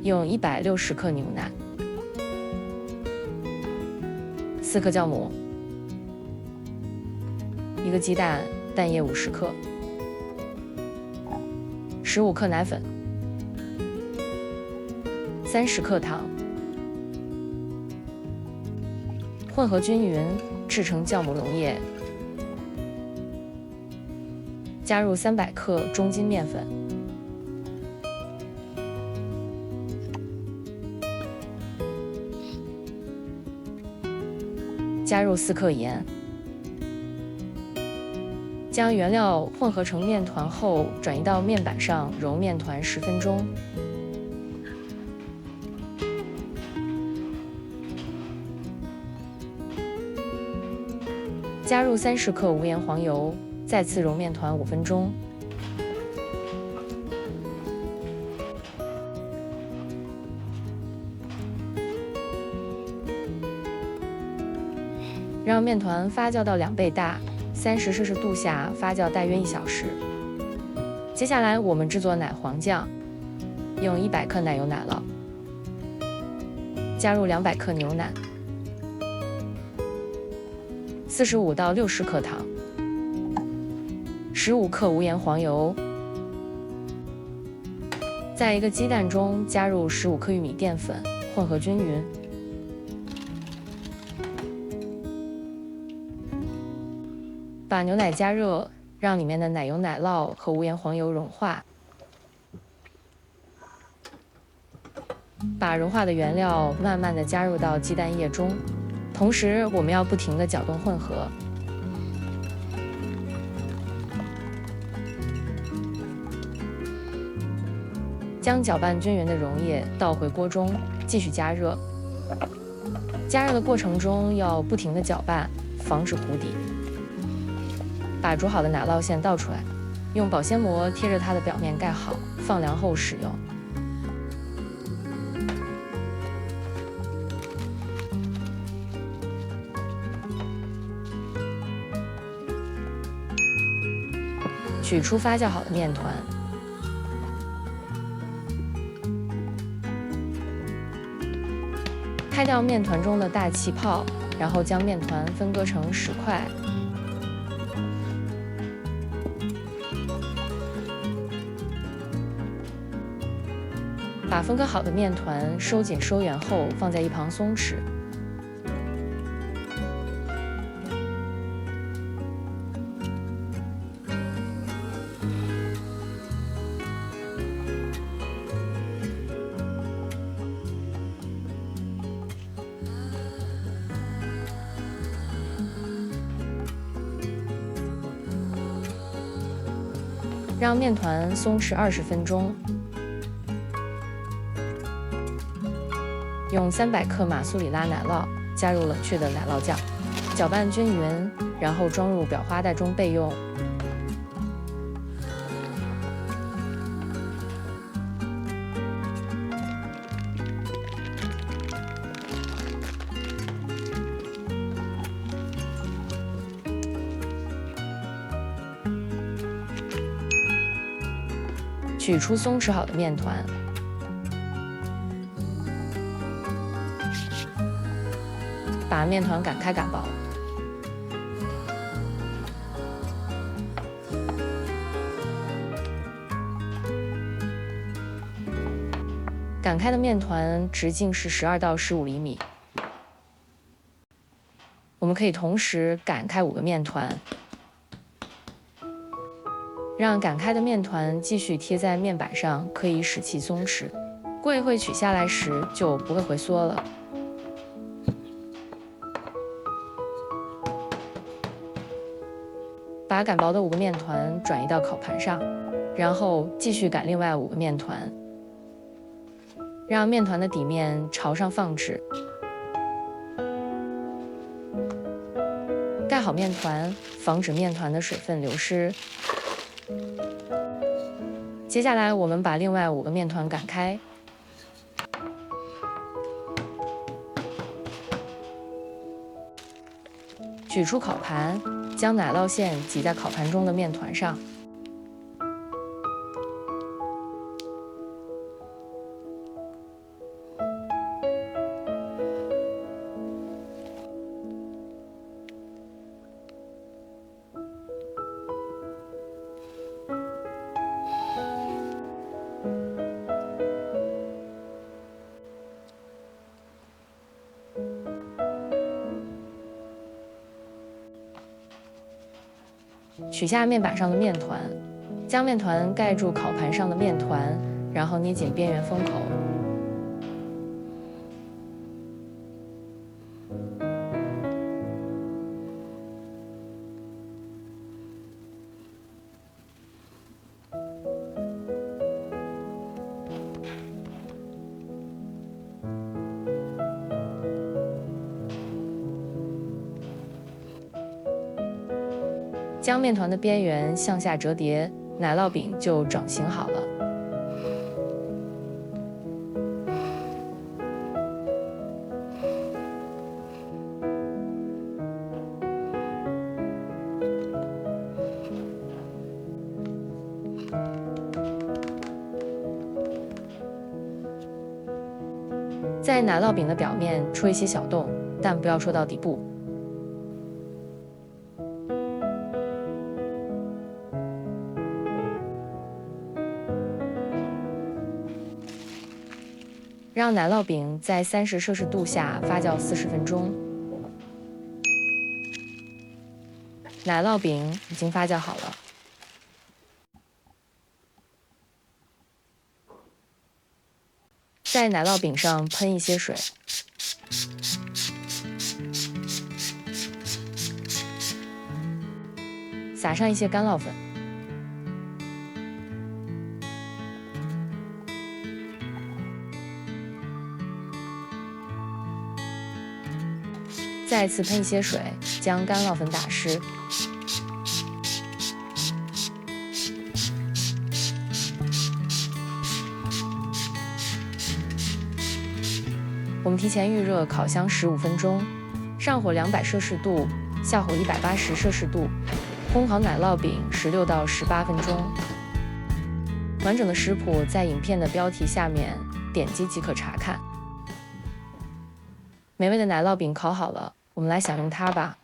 用160克牛奶，4克酵母，1个鸡蛋，蛋液50克，15克奶粉，30克糖，混合均匀，制成酵母溶液。加入300克中筋面粉，加入4克盐。将原料混合成面团后，转移到面板上揉面团10分钟。加入30克无盐黄油，再次揉面团5分钟。让面团发酵到2倍大，30摄氏度下发酵大约1小时。接下来我们制作奶黄酱，用100克奶油奶酪，加入200克牛奶，45到60克糖，15克无盐黄油，在1个鸡蛋中加入15克玉米淀粉，混合均匀。把牛奶加热，让里面的奶油奶酪和无盐黄油融化。把融化的原料慢慢地加入到鸡蛋液中，同时我们要不停地搅动混合。将搅拌均匀的溶液倒回锅中，继续加热。加热的过程中要不停地搅拌，防止糊底。把煮好的奶酪馅倒出来，用保鲜膜贴着它的表面盖好，放凉后使用。取出发酵好的面团，开掉面团中的大气泡，然后将面团分割成10块。把分割好的面团收紧收圆后，放在一旁松弛。让面团松弛20分钟。用300克马苏里拉奶酪，加入冷却的奶酪酱，搅拌均匀，然后装入裱花袋中备用。取出松弛好的面团，把面团擀开擀薄，擀开的面团直径是12到15厘米。我们可以同时擀开5个面团，让擀开的面团继续贴在面板上，可以使其松弛。过一会取下来时就不会回缩了。把擀薄的5个面团转移到烤盘上，然后继续擀另外5个面团，让面团的底面朝上放置。盖好面团，防止面团的水分流失。接下来，我们把另外5个面团擀开，取出烤盘，将奶酪馅挤在烤盘中的面团上，取下面板上的面团，将面团盖住烤盘上的面团，然后捏紧边缘封口。将面团的边缘向下折叠，奶酪饼就整形好了。在奶酪饼的表面戳一些小洞，但不要戳到底部。让奶酪饼在30°C下发酵40分钟。奶酪饼已经发酵好了。在奶酪饼上喷一些水，撒上一些干酪粉，再次喷一些水，将干酪粉打湿。我们提前预热烤箱15分钟，上火200°C，下火180°C，烘烤奶酪饼16到18分钟。完整的食谱在影片的标题下面点击即可查看。美味的奶酪饼烤好了，我们来享用它吧。